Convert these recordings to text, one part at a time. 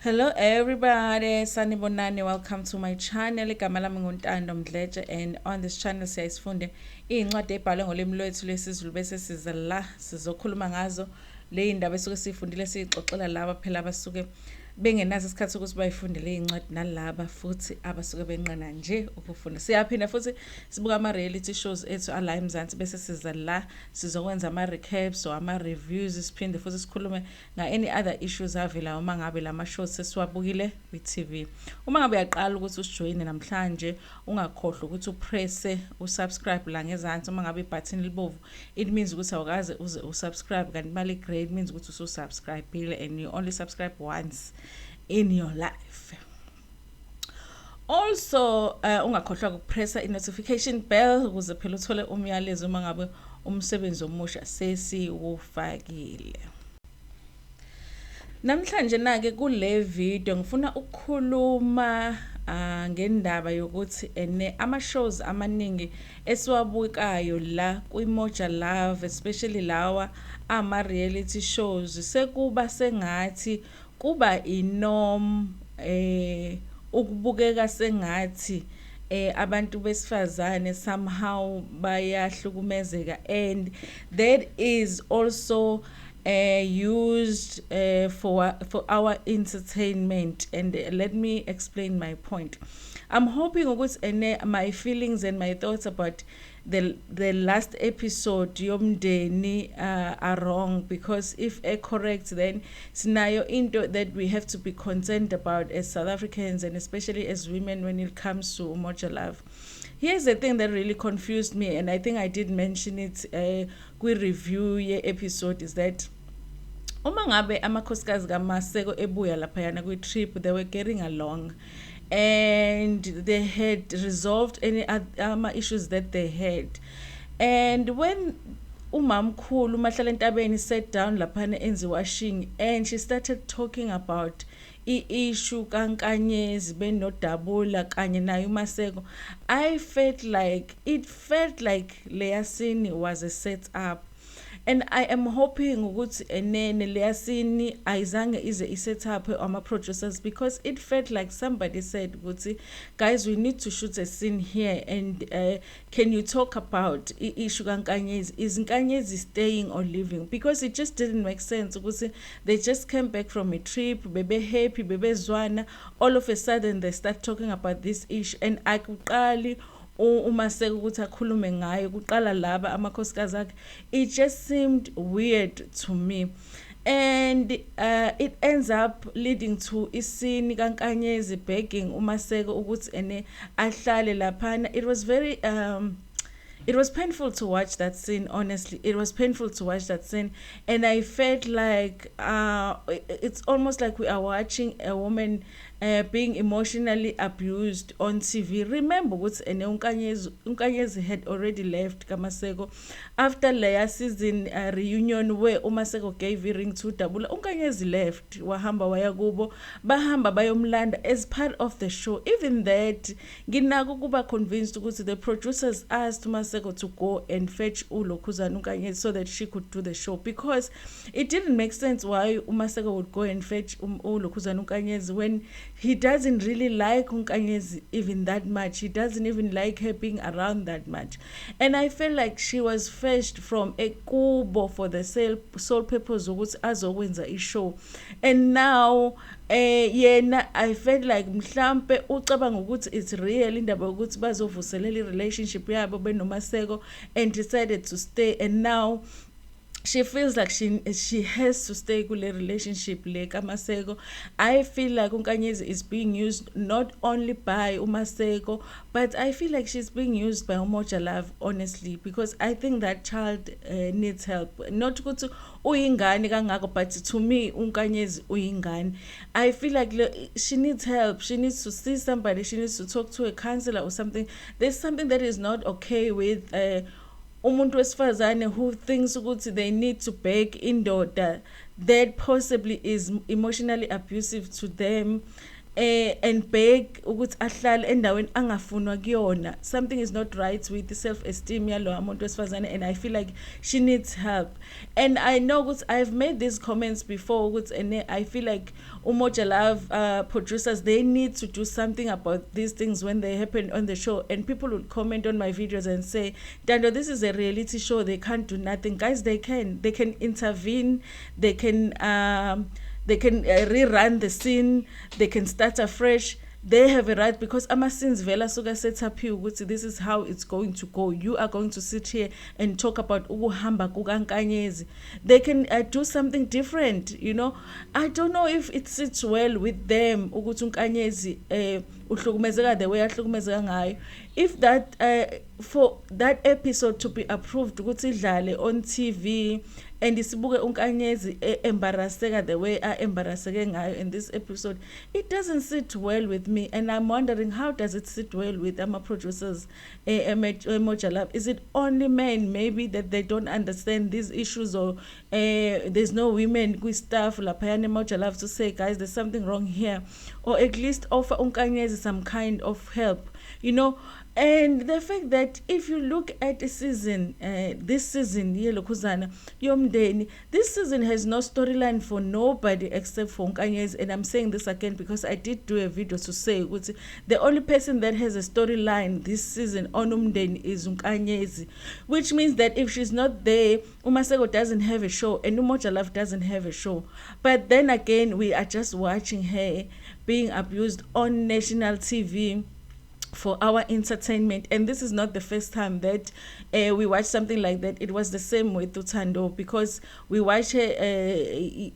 Hello everybody, sanibonani, welcome to my channel. Igama lami nguNtando Mdletshe, and on this channel siyasifunde incwadi ebhalwe ngolimi lwethu lesiZulu bese siza la sizokhuluma ngazo le indaba esuke sifundile sixoxela laba phela abasuke bengenazo isikhathi ukuthi bayifundele incwadi nalaba futhi abasuke benqena nje ukufunda. Siyaphinda futhi sibuka ama-reality shows ethu ala eMzansi bese siza la sizokwenza ama-recaps or ama-reviews, siphinde futhi sikhulume nga-any other issues avelayo uma ngabe lama-shows sesiwabukile kwi-TV. Uma ngabe uyaqala ukuthi usijoyine namhlanje, ungakhohlwa ukuthi upresse usubscribe la ngezansi. Uma ngabe ibhathini libovu, it means ukuthi awukaze uze usubscribe, kanti mali grey means ukuthi ususubscribile and you only subscribe once in your life. Also ungakhohlwa ukupressa i-notification bell ukuze phela uthole umyalezo uma ngabe umsebenzi omusha sesiwufakile. Namhlanje nake kule video ngifuna ukukhuluma ngendaba yokuthi ama-shows amaningi esiwabukayo la kwi-Moja Love, especially lawa ama-reality shows, sekuba sengathi kuba inorm ukubukeka sengathi abantu besifazane somehow bayahlukumezeka, and that is also used for our entertainment. And let me explain my point. I'm hoping ukuthi my feelings and my thoughts about the last episode Umndeni are wrong, because if correct, then scenario into that we have to be concerned about as South Africans and especially as women when it comes to Moja Love. Here's the thing that really confused me, and I think I did mention it kwi-review ye-episode, is that uma ngabe amakhosikazi kaMaseko ebuya laphayana kwi-trip, they were getting along and they had resolved any issues that they had. And when umamkhulu uMahlala Ntabeni sat down laphana enzi washing and she started talking about i-issue kaNkanyezi benodabula kanye naye uMaseko, it felt like leya scene was a set up. And I am hoping ukuthi leya scene ayizange ize iset up ama-producers, because it felt like somebody said ukuthi, guys, we need to shoot a scene here, and can you talk about issue kaNkanyezi? Is Nkanyezi staying or leaving? Because it just didn't make sense ukuthi they just came back from a trip, bebe happy, bebe zwana, all of a sudden they start talking about this issue, and akuqali uMaseko ukuthi akhulume ngayo, kuqala laba amakhosikazi akhe. It just seemed weird to me, and it ends up leading to isini kaNkanyezi begging uMaseko ukuthi ahlale laphana. It was painful to watch that scene, honestly. It was painful to watch that scene, and I felt like it's almost like we are watching a woman being emotionally abused on TV. Remember what Nkanyezi had already left kaMaseko after leya season reunion where uMaseko gave a ring to Dabula. Nkanyezi left, wahamba waya kubo, bahamba bayomlanda as part of the show. Even that, nginako kuba convinced ukuthi the producers asked Maseko to go and fetch uLokhuzana Nkanyezi so that she could do the show, because it didn't make sense why uMaseko would go and fetch uLokhuzana Nkanyezi when he doesn't really like Nkanyezi even that much. He doesn't even like her being around that much. And I felt like she was fetched from a kubo for the sole purpose ukuthi azokwenza ishow. And now yena I felt like mhlambe ucabanga ukuthi it's real indaba ukuthi bazovuselela i-relationship yabo benoMaseko, and decided to stay, and now she feels like she has to stay kule relationship le kaMaseko. I feel like Nkanyezi is being used not only by uMaseko, but I feel like she's being used by Moja Love, honestly, because I think that child needs help. Not ukuthi uyingane kangako, but to me Nkanyezi uyingane. I feel like she needs help. She needs to see somebody. She needs to talk to a counselor or something. There's something that is not okay with umuntu wesifazane who thinks ukuthi they need to beg indoda that possibly is emotionally abusive to them, and beg ukuthi ahlale endaweni angafunwa kuyona. Something is not right with the self esteem yalo umuntu wesifazane, and I feel like she needs help. And I know ukuthi I've made these comments before ukuthi, and I feel like Moja Love producers, they need to do something about these things when they happen on the show. And people would comment on my videos and say, Dando, this is a reality show, they can't do nothing. Guys, they can intervene, they can rerun the scene, they can start afresh. They have a right, because ama-scenes vela suka set up here ukuthi this is how it's going to go. You are going to sit here and talk about ukuhamba kukaNkanyezi. They can do something different, you know. I don't know if it sits well with them ukuthi uNkanyezi uhlukumezeka the way ahlukumezeka ngayo. If that for that episode to be approved ukuthi idlale on TV, and isibuke uNkanyezi embarrasseka the way embarrasseke ngayo in this episode, it doesn't sit well with me. And I'm wondering, how does it sit well with producers, Moja Love? Is it only men maybe that they don't understand these issues, or there's no women with staff laphayana Moja Love to say, guys, there's something wrong here, or at least offer uNkanyezi some kind of help, you know? And the fact that if you look at the season, this season, Umndeni, this season has no storyline for nobody except for Nkanyezi. And I'm saying this again because I did do a video to say the only person that has a storyline this season on Umndeni is Nkanyezi, which means that if she's not there, Umasego doesn't have a show and Moja Love doesn't have a show. But then again, we are just watching her being abused on national TV for our entertainment. And this is not the first time that we watch something like that. It was the same with Uthando, because we watch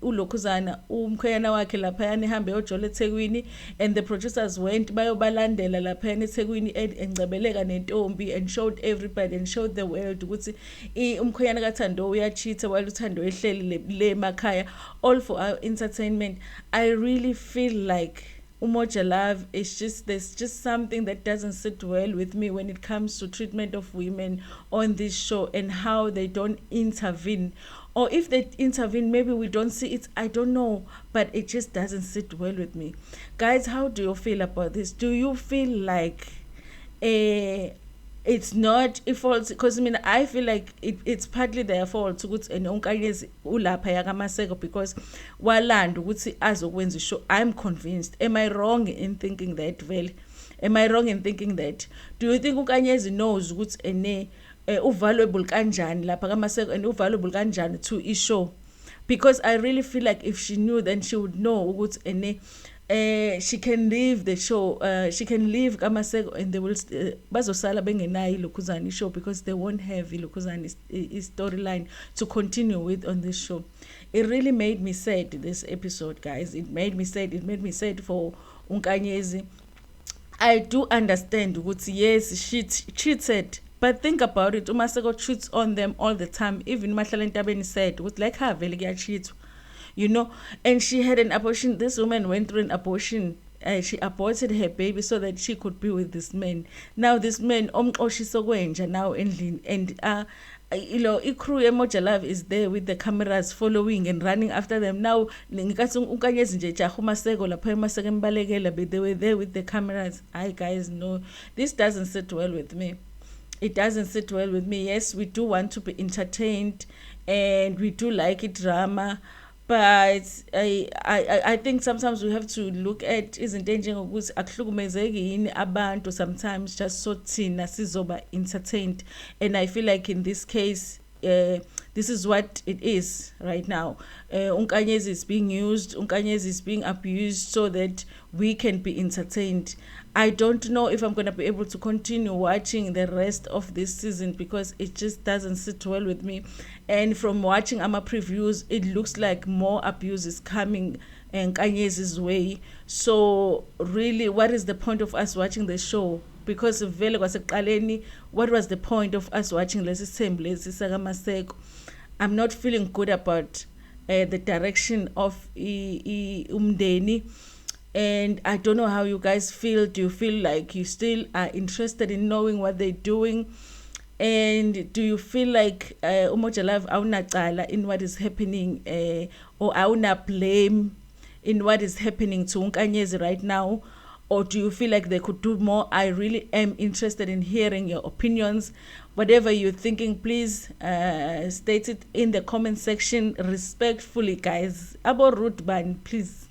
uLokuzana umkhwena wakhe laphayana ehambe ojole eThekwini, and the producers went bayobalandela laphayana eThekwini engcebeleka nentombi, and showed everybody and showed the world ukuthi umkhwena kaThando uyacheat while uThando ehleli le makhaya, all for our entertainment. I really feel like Moja Love is there's just something that doesn't sit well with me when it comes to treatment of women on this show and how they don't intervene. Or if they intervene, maybe we don't see it, I don't know, but it just doesn't sit well with me. Guys, how do you feel about this? Do you feel like it's not a fault? Because I feel like it's partly their fault ukuthi uNkanyezi ulapha yakaMaseko because walanda ukuthi azokwenza show. I'm convinced. Am I wrong in thinking that? Vele, am I wrong in thinking that? Do you think uNkanyezi knows ukuthi uvaluable kanjani lapha kaMaseko and uvaluable kanjani to ishow? Because I really feel like if she knew, then she would know ukuthi she can leave the show, she can leave Kamaseko, and they will bazosala bengenayo iLokuzana show, because they won't have iLokuzana storyline to continue with on this show. It really made me sad, this episode, guys. It made me sad. It made me sad for Nkanyezi. I do understand ukuthi yes, she cheated, but think about it. Umaseko cheats on them all the time. Even Mahlala Ntabeni said, with like her vele kuyachithwa, you know. And she had an abortion. This woman went through an abortion. She aborted her baby so that she could be with this man. Now this man omxoshisokwenja now endlini, and you know, crew Moja Love is there with the cameras following and running after them. Now ngikathi uNkanyezi nje jaha uMaseko lapha eMaseko embalekela, but they were there with the cameras. Guys, no, this doesn't sit well with me. It doesn't sit well with me. Yes, we do want to be entertained and we do like it drama, but I think sometimes we have to look at izinto enjengokuthi akuhlukumezeki yini abantu sometimes just so thina sizoba entertained. And I feel like in this case, this is what it is right now. Nkanyezi is being used, Nkanyezi is being abused so that we can be entertained. I don't know if I'm going to be able to continue watching the rest of this season because it just doesn't sit well with me. And from watching Ama previews, it looks like more abuse is coming Nkanyezi's way. So really, what is the point of us watching the show? Because vele kwasekuqaleni, what was the point of us watching lesi sithembu lesi sakaMaseko? I'm not feeling good about the direction of Umndeni. And I don't know how you guys feel. Do you feel like you still are interested in knowing what they're doing? And do you feel like Moja Love awunacala in what is happening, or awuna blame in what is happening to Unkanyezi right now, or do you feel like they could do more? I really am interested in hearing your opinions. Whatever you're thinking, please state it in the comment section respectfully, guys. About root ban, please.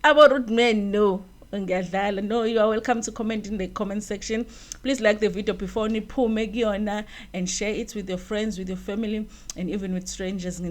About root men, no. No, you are welcome to comment in the comment section. Please like the video before and share it with your friends, with your family, and even with strangers.